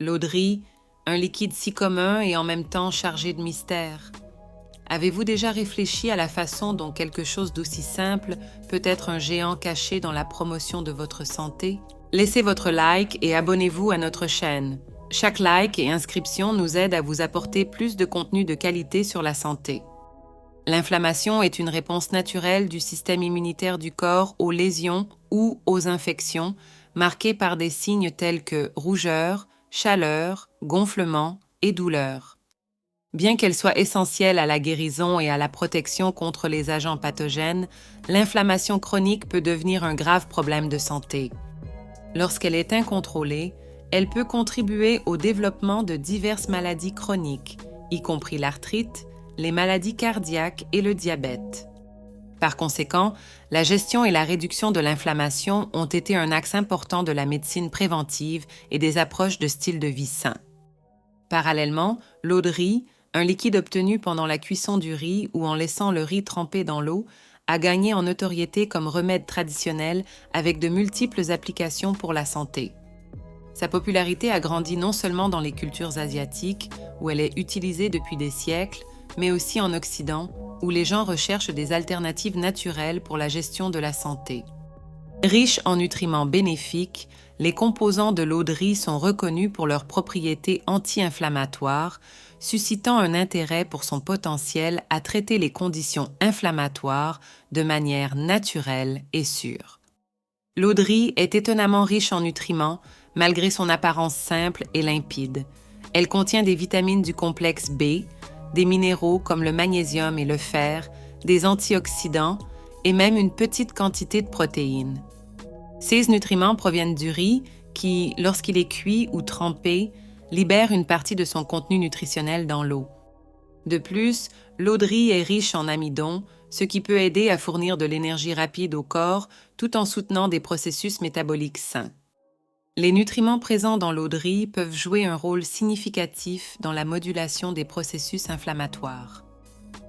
L'eau de riz, un liquide si commun et en même temps chargé de mystère. Avez-vous déjà réfléchi à la façon dont quelque chose d'aussi simple peut être un géant caché dans la promotion de votre santé? Laissez votre like et abonnez-vous à notre chaîne. Chaque like et inscription nous aide à vous apporter plus de contenu de qualité sur la santé. L'inflammation est une réponse naturelle du système immunitaire du corps aux lésions ou aux infections, marquée par des signes tels que rougeur, chaleur, gonflement et douleur. Bien qu'elle soit essentielle à la guérison et à la protection contre les agents pathogènes, l'inflammation chronique peut devenir un grave problème de santé. Lorsqu'elle est incontrôlée, elle peut contribuer au développement de diverses maladies chroniques, y compris l'arthrite, les maladies cardiaques et le diabète. Par conséquent, la gestion et la réduction de l'inflammation ont été un axe important de la médecine préventive et des approches de style de vie sain. Parallèlement, l'eau de riz, un liquide obtenu pendant la cuisson du riz ou en laissant le riz trempé dans l'eau, a gagné en notoriété comme remède traditionnel avec de multiples applications pour la santé. Sa popularité a grandi non seulement dans les cultures asiatiques, où elle est utilisée depuis des siècles, mais aussi en Occident, où les gens recherchent des alternatives naturelles pour la gestion de la santé. Riches en nutriments bénéfiques, les composants de l'eau de riz sont reconnus pour leurs propriétés anti-inflammatoires, suscitant un intérêt pour son potentiel à traiter les conditions inflammatoires de manière naturelle et sûre. L'eau de riz est étonnamment riche en nutriments, malgré son apparence simple et limpide. Elle contient des vitamines du complexe B, des minéraux comme le magnésium et le fer, des antioxydants et même une petite quantité de protéines. Ces nutriments proviennent du riz qui, lorsqu'il est cuit ou trempé, libère une partie de son contenu nutritionnel dans l'eau. De plus, l'eau de riz est riche en amidon, ce qui peut aider à fournir de l'énergie rapide au corps tout en soutenant des processus métaboliques sains. Les nutriments présents dans l'eau de riz peuvent jouer un rôle significatif dans la modulation des processus inflammatoires.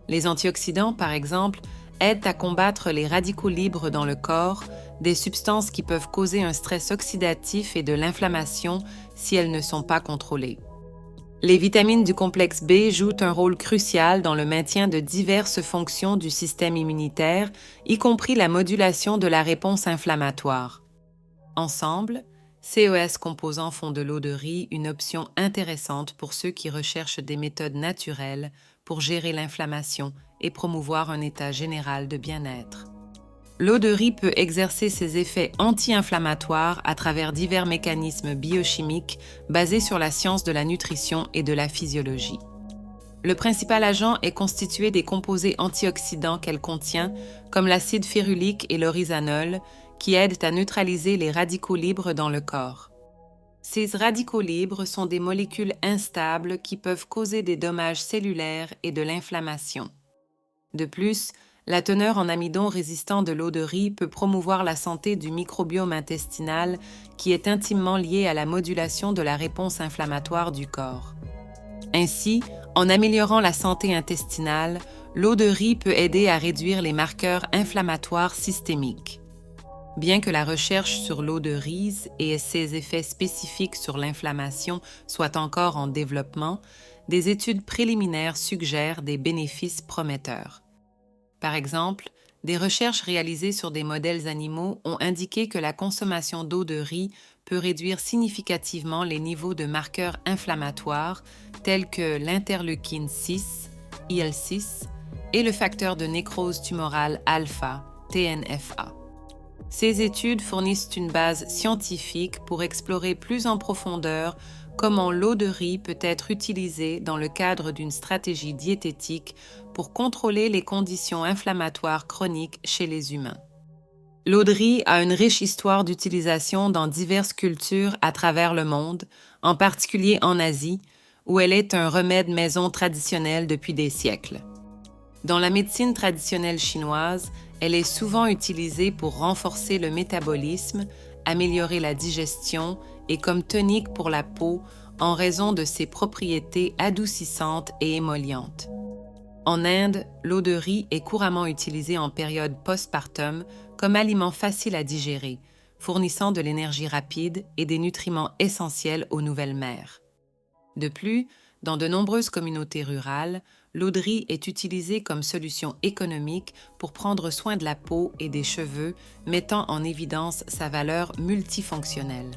Les antioxydants, par exemple, aident à combattre les radicaux libres dans le corps, des substances qui peuvent causer un stress oxydatif et de l'inflammation si elles ne sont pas contrôlées. Les vitamines du complexe B jouent un rôle crucial dans le maintien de diverses fonctions du système immunitaire, y compris la modulation de la réponse inflammatoire. Ensemble, CES composants font de l'eau de riz une option intéressante pour ceux qui recherchent des méthodes naturelles pour gérer l'inflammation et promouvoir un état général de bien-être. L'eau de riz peut exercer ses effets anti-inflammatoires à travers divers mécanismes biochimiques basés sur la science de la nutrition et de la physiologie. Le principal agent est constitué des composés antioxydants qu'elle contient, comme l'acide férulique et l'oryzanol, qui aident à neutraliser les radicaux libres dans le corps. Ces radicaux libres sont des molécules instables qui peuvent causer des dommages cellulaires et de l'inflammation. De plus, la teneur en amidon résistant de l'eau de riz peut promouvoir la santé du microbiome intestinal qui est intimement lié à la modulation de la réponse inflammatoire du corps. Ainsi, en améliorant la santé intestinale, l'eau de riz peut aider à réduire les marqueurs inflammatoires systémiques. Bien que la recherche sur l'eau de riz et ses effets spécifiques sur l'inflammation soit encore en développement, des études préliminaires suggèrent des bénéfices prometteurs. Par exemple, des recherches réalisées sur des modèles animaux ont indiqué que la consommation d'eau de riz peut réduire significativement les niveaux de marqueurs inflammatoires tels que l'interleukine 6, IL-6, et le facteur de nécrose tumorale alpha, TNFA. Ces études fournissent une base scientifique pour explorer plus en profondeur comment l'eau de riz peut être utilisée dans le cadre d'une stratégie diététique pour contrôler les conditions inflammatoires chroniques chez les humains. L'eau de riz a une riche histoire d'utilisation dans diverses cultures à travers le monde, en particulier en Asie, où elle est un remède maison traditionnel depuis des siècles. Dans la médecine traditionnelle chinoise, elle est souvent utilisée pour renforcer le métabolisme, améliorer la digestion et comme tonique pour la peau en raison de ses propriétés adoucissantes et émollientes. En Inde, l'eau de riz est couramment utilisée en période postpartum comme aliment facile à digérer, fournissant de l'énergie rapide et des nutriments essentiels aux nouvelles mères. De plus, dans de nombreuses communautés rurales, l'eau de riz est utilisée comme solution économique pour prendre soin de la peau et des cheveux, mettant en évidence sa valeur multifonctionnelle.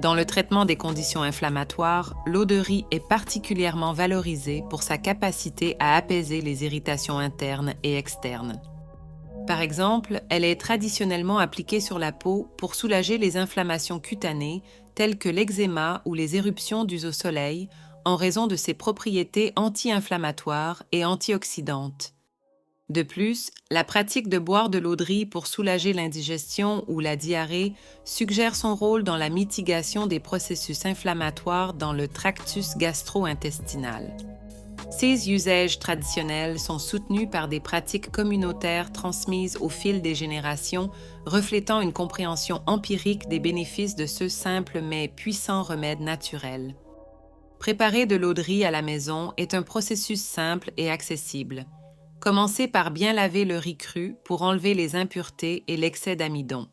Dans le traitement des conditions inflammatoires, l'eau de riz est particulièrement valorisée pour sa capacité à apaiser les irritations internes et externes. Par exemple, elle est traditionnellement appliquée sur la peau pour soulager les inflammations cutanées telles que l'eczéma ou les éruptions dues au soleil en raison de ses propriétés anti-inflammatoires et antioxydantes. De plus, la pratique de boire de l'eau de riz pour soulager l'indigestion ou la diarrhée suggère son rôle dans la mitigation des processus inflammatoires dans le tractus gastro-intestinal. Ces usages traditionnels sont soutenus par des pratiques communautaires transmises au fil des générations, reflétant une compréhension empirique des bénéfices de ce simple mais puissant remède naturel. Préparer de l'eau de riz à la maison est un processus simple et accessible. Commencez par bien laver le riz cru pour enlever les impuretés et l'excès d'amidon.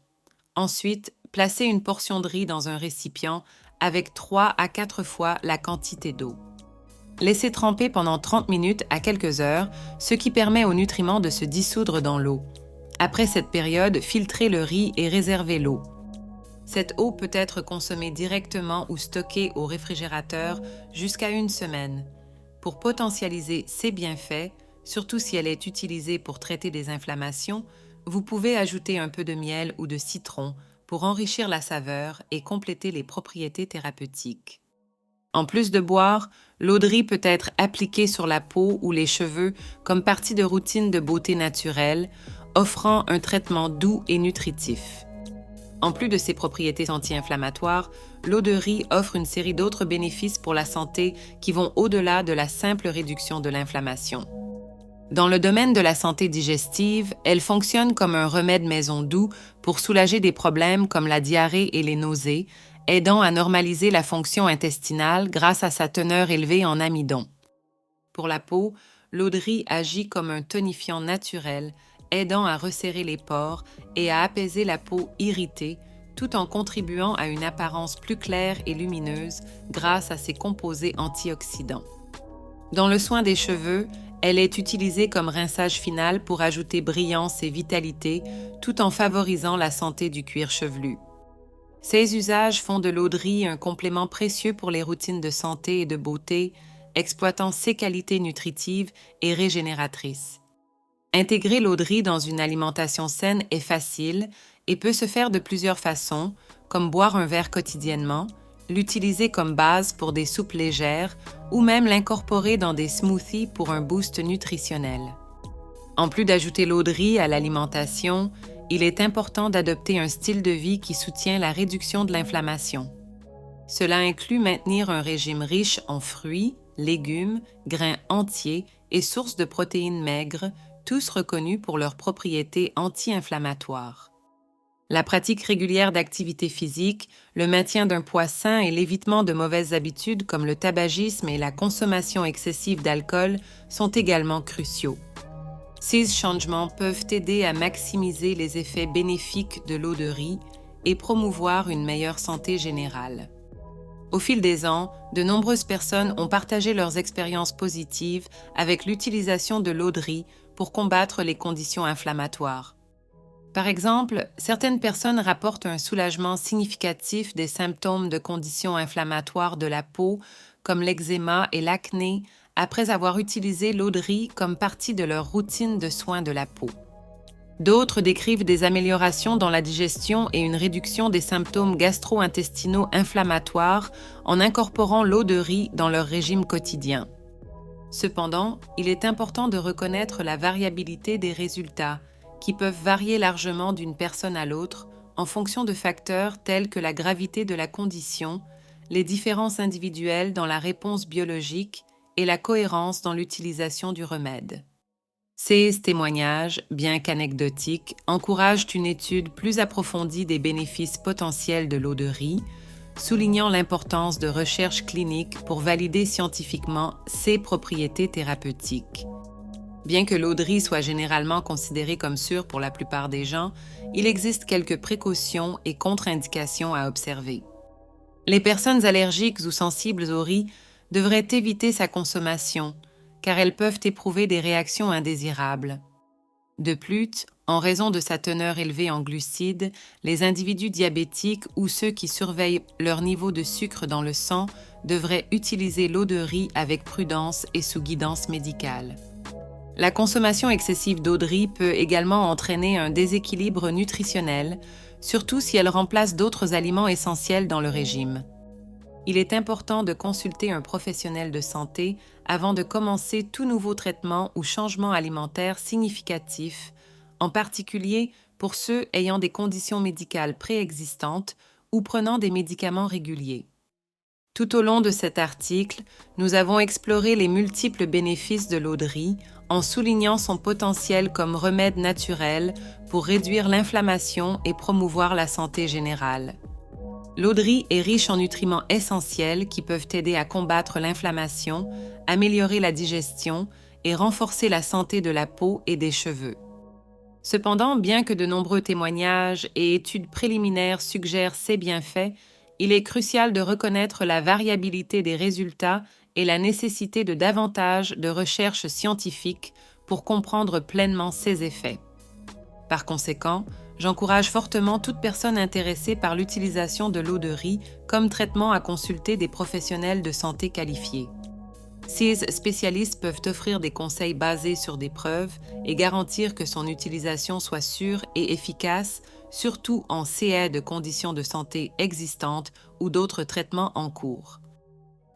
Ensuite, placez une portion de riz dans un récipient avec 3 à 4 fois la quantité d'eau. Laissez tremper pendant 30 minutes à quelques heures, ce qui permet aux nutriments de se dissoudre dans l'eau. Après cette période, filtrez le riz et réservez l'eau. Cette eau peut être consommée directement ou stockée au réfrigérateur jusqu'à 1 semaine. Pour potentialiser ses bienfaits, surtout si elle est utilisée pour traiter des inflammations, vous pouvez ajouter un peu de miel ou de citron pour enrichir la saveur et compléter les propriétés thérapeutiques. En plus de boire, l'eau de riz peut être appliquée sur la peau ou les cheveux comme partie de routine de beauté naturelle, offrant un traitement doux et nutritif. En plus de ses propriétés anti-inflammatoires, l'eau de riz offre une série d'autres bénéfices pour la santé qui vont au-delà de la simple réduction de l'inflammation. Dans le domaine de la santé digestive, elle fonctionne comme un remède maison doux pour soulager des problèmes comme la diarrhée et les nausées, aidant à normaliser la fonction intestinale grâce à sa teneur élevée en amidon. Pour la peau, l'eau de riz agit comme un tonifiant naturel, aidant à resserrer les pores et à apaiser la peau irritée, tout en contribuant à une apparence plus claire et lumineuse grâce à ses composés antioxydants. Dans le soin des cheveux, elle est utilisée comme rinçage final pour ajouter brillance et vitalité, tout en favorisant la santé du cuir chevelu. Ces usages font de l'eau de riz un complément précieux pour les routines de santé et de beauté, exploitant ses qualités nutritives et régénératrices. Intégrer l'eau de riz dans une alimentation saine est facile et peut se faire de plusieurs façons, comme boire un verre quotidiennement, l'utiliser comme base pour des soupes légères ou même l'incorporer dans des smoothies pour un boost nutritionnel. En plus d'ajouter l'eau de riz à l'alimentation, il est important d'adopter un style de vie qui soutient la réduction de l'inflammation. Cela inclut maintenir un régime riche en fruits, légumes, grains entiers et sources de protéines maigres, tous reconnus pour leurs propriétés anti-inflammatoires. La pratique régulière d'activité physique, le maintien d'un poids sain et l'évitement de mauvaises habitudes comme le tabagisme et la consommation excessive d'alcool sont également cruciaux. Ces changements peuvent aider à maximiser les effets bénéfiques de l'eau de riz et promouvoir une meilleure santé générale. Au fil des ans, de nombreuses personnes ont partagé leurs expériences positives avec l'utilisation de l'eau de riz pour combattre les conditions inflammatoires. Par exemple, certaines personnes rapportent un soulagement significatif des symptômes de conditions inflammatoires de la peau, comme l'eczéma et l'acné, après avoir utilisé l'eau de riz comme partie de leur routine de soins de la peau. D'autres décrivent des améliorations dans la digestion et une réduction des symptômes gastro-intestinaux inflammatoires en incorporant l'eau de riz dans leur régime quotidien. Cependant, il est important de reconnaître la variabilité des résultats, qui peuvent varier largement d'une personne à l'autre en fonction de facteurs tels que la gravité de la condition, les différences individuelles dans la réponse biologique et la cohérence dans l'utilisation du remède. Ces témoignages, bien qu'anecdotiques, encouragent une étude plus approfondie des bénéfices potentiels de l'eau de riz, soulignant l'importance de recherches cliniques pour valider scientifiquement ses propriétés thérapeutiques. Bien que l'eau de riz soit généralement considérée comme sûre pour la plupart des gens, il existe quelques précautions et contre-indications à observer. Les personnes allergiques ou sensibles au riz devraient éviter sa consommation, car elles peuvent éprouver des réactions indésirables. De plus, en raison de sa teneur élevée en glucides, les individus diabétiques ou ceux qui surveillent leur niveau de sucre dans le sang devraient utiliser l'eau de riz avec prudence et sous guidance médicale. La consommation excessive d'eau de riz peut également entraîner un déséquilibre nutritionnel, surtout si elle remplace d'autres aliments essentiels dans le régime. Il est important de consulter un professionnel de santé avant de commencer tout nouveau traitement ou changement alimentaire significatif, en particulier pour ceux ayant des conditions médicales préexistantes ou prenant des médicaments réguliers. Tout au long de cet article, nous avons exploré les multiples bénéfices de l'eau de riz en soulignant son potentiel comme remède naturel pour réduire l'inflammation et promouvoir la santé générale. L'eau de riz est riche en nutriments essentiels qui peuvent aider à combattre l'inflammation, améliorer la digestion et renforcer la santé de la peau et des cheveux. Cependant, bien que de nombreux témoignages et études préliminaires suggèrent ces bienfaits, il est crucial de reconnaître la variabilité des résultats et la nécessité de davantage de recherches scientifiques pour comprendre pleinement ses effets. Par conséquent, j'encourage fortement toute personne intéressée par l'utilisation de l'eau de riz comme traitement à consulter des professionnels de santé qualifiés. Ces spécialistes peuvent offrir des conseils basés sur des preuves et garantir que son utilisation soit sûre et efficace, surtout en CA de conditions de santé existantes ou d'autres traitements en cours.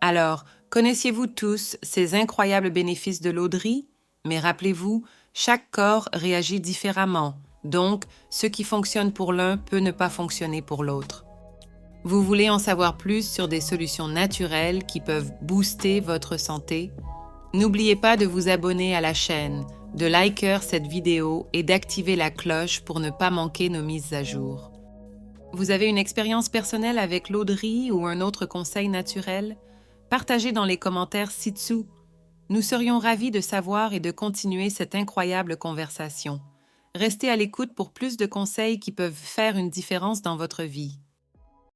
Alors, connaissiez-vous tous ces incroyables bénéfices de l'eau de riz? Mais rappelez-vous, chaque corps réagit différemment, donc ce qui fonctionne pour l'un peut ne pas fonctionner pour l'autre. Vous voulez en savoir plus sur des solutions naturelles qui peuvent booster votre santé? N'oubliez pas de vous abonner à la chaîne, de liker cette vidéo et d'activer la cloche pour ne pas manquer nos mises à jour. Vous avez une expérience personnelle avec l'eau de riz ou un autre conseil naturel? Partagez dans les commentaires ci-dessous. Nous serions ravis de savoir et de continuer cette incroyable conversation. Restez à l'écoute pour plus de conseils qui peuvent faire une différence dans votre vie.